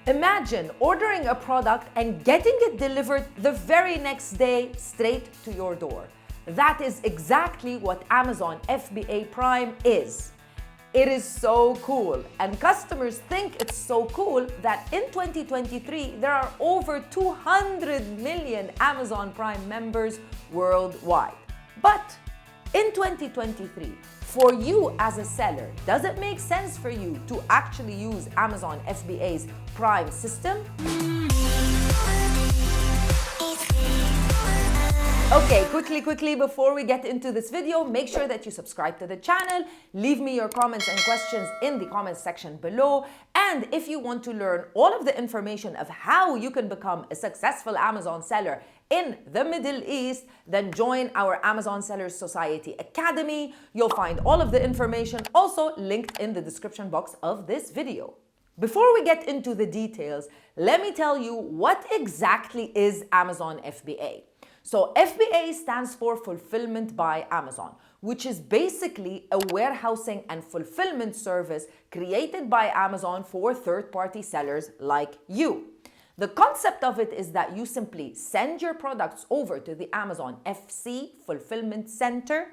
Imagine ordering a product and getting it delivered the very next day straight to your door. That is exactly what Amazon FBA Prime is. It is so cool, and customers think it's so cool that in 2023 there are over 200 million Amazon Prime members worldwide. But in 2023, for you as a seller, does it make sense for you to actually use Amazon FBA's Prime system? Okay, quickly, before we get into this video, make sure that you subscribe to the channel, leave me your comments and questions in the comments section below, and if you want to learn all of the information of how you can become a successful Amazon seller in the Middle East, then join our Amazon Sellers Society Academy. You'll find all of the information also linked in the description box of this video. Before we get into the details, let me tell you what exactly is Amazon FBA. So FBA stands for Fulfillment by Amazon, which is basically a warehousing and fulfillment service created by Amazon for third-party sellers like you. The concept of it is that you simply send your products over to the Amazon FC Fulfillment Center,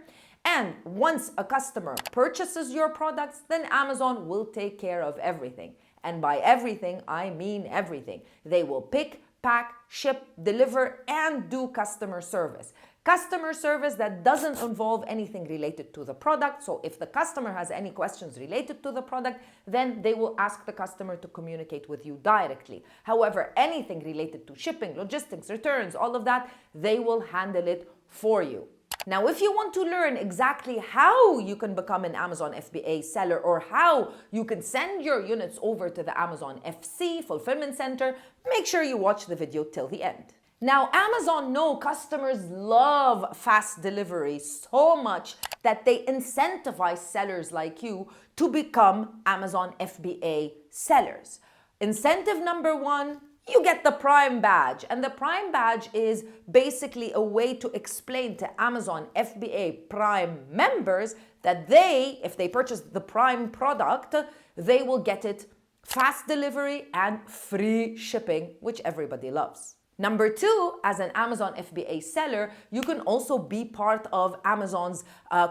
and once a customer purchases your products, then Amazon will take care of everything. And by everything, I mean everything. They will pick, pack, ship, deliver, and do customer service. Customer service that doesn't involve anything related to the product. So if the customer has any questions related to the product, then they will ask the customer to communicate with you directly. However, anything related to shipping, logistics, returns, all of that, they will handle it for you. Now, if you want to learn exactly how you can become an Amazon FBA seller or how you can send your units over to the Amazon FC Fulfillment Center, make sure you watch the video till the end. Now, Amazon know customers love fast delivery so much that they incentivize sellers like you to become Amazon FBA sellers. Incentive number one, you get the Prime badge, and the Prime badge is basically a way to explain to Amazon FBA Prime members that they, if they purchase the Prime product, they will get it fast delivery and free shipping, which everybody loves. Number two, as an Amazon FBA seller, you can also be part of Amazon's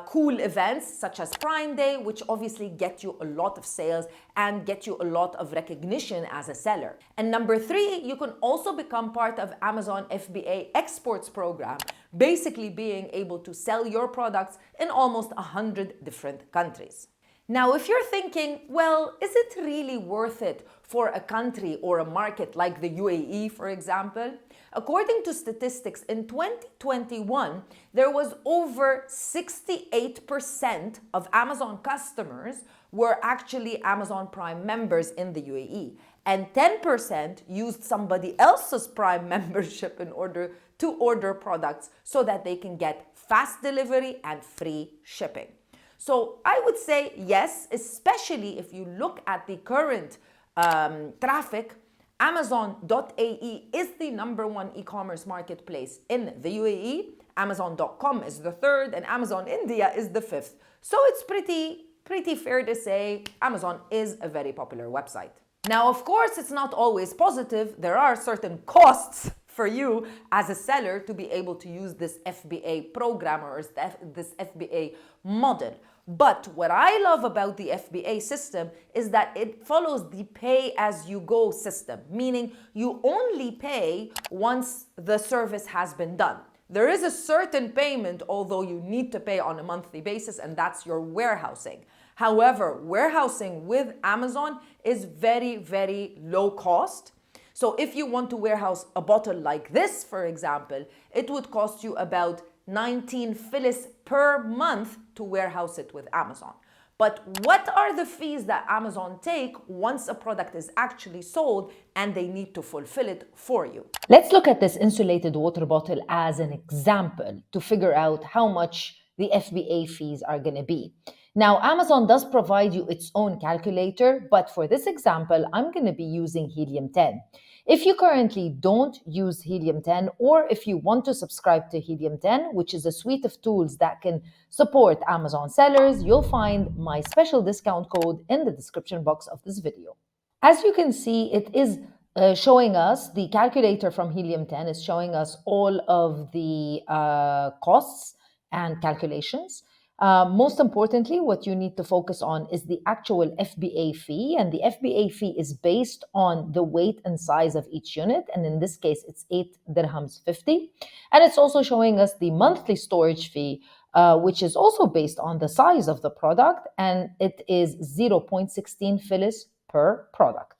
cool events such as Prime Day, which obviously get you a lot of sales and get you a lot of recognition as a seller. And number three, you can also become part of Amazon FBA Exports program, basically being able to sell your products in almost 100 different countries. Now, if you're thinking, well, is it really worth it for a country or a market like the UAE, for example? According to statistics, in 2021, there was over 68% of Amazon customers were actually Amazon Prime members in the UAE, and 10% used somebody else's Prime membership in order to order products so that they can get fast delivery and free shipping. So I would say yes, especially if you look at the current traffic. Amazon.ae is the number one e-commerce marketplace in the UAE. Amazon.com is the third, and Amazon India is the fifth. So it's pretty fair to say Amazon is a very popular website. Now, of course, it's not always positive. There are certain costs for you as a seller to be able to use this FBA program or this FBA model. But what I love about the FBA system is that it follows the pay-as-you-go system, meaning you only pay once the service has been done. There is a certain payment, although you need to pay on a monthly basis, and that's your warehousing. However, warehousing with Amazon is very, very low cost. So if you want to warehouse a bottle like this, for example, it would cost you about 19 Phillies per month to warehouse it with Amazon. But what are the fees that Amazon take once a product is actually sold and they need to fulfill it for you? Let's look at this insulated water bottle as an example to figure out how much the FBA fees are going to be. Now, Amazon does provide you its own calculator, but for this example, I'm going to be using Helium-10. If you currently don't use Helium-10, or if you want to subscribe to Helium-10, which is a suite of tools that can support Amazon sellers, you'll find my special discount code in the description box of this video. As you can see, it is showing us, the calculator from Helium 10 is showing us all of the costs and calculations. Most importantly, what you need to focus on is the actual FBA fee. And the FBA fee is based on the weight and size of each unit. And in this case, it's 8 dirhams 50. And it's also showing us the monthly storage fee, which is also based on the size of the product. And it is 0.16 philis per product.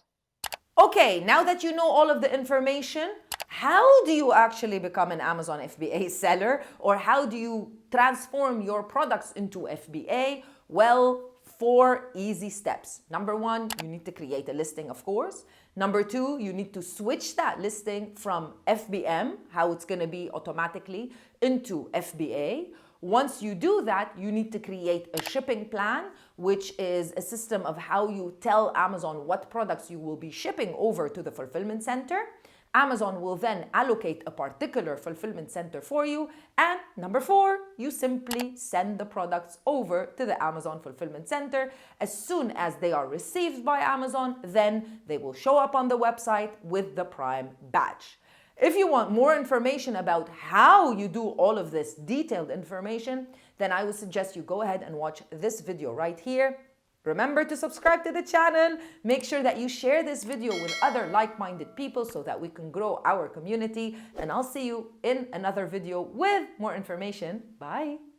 Okay, now that you know all of the information, how do you actually become an Amazon FBA seller, or how do you transform your products into FBA? Well, 4 easy steps. Number 1, you need to create a listing, of course. Number 2, you need to switch that listing from FBM, how it's going to be automatically, into FBA. Once you do that, you need to create a shipping plan, which is a system of how you tell Amazon what products you will be shipping over to the fulfillment center. Amazon will then allocate a particular fulfillment center for you. And number 4, you simply send the products over to the Amazon fulfillment center. As soon as they are received by Amazon, then they will show up on the website with the Prime badge. If you want more information about how you do all of this detailed information, then I would suggest you go ahead and watch this video right here. Remember to subscribe to the channel. Make sure that you share this video with other like-minded people so that we can grow our community. And I'll see you in another video with more information. Bye.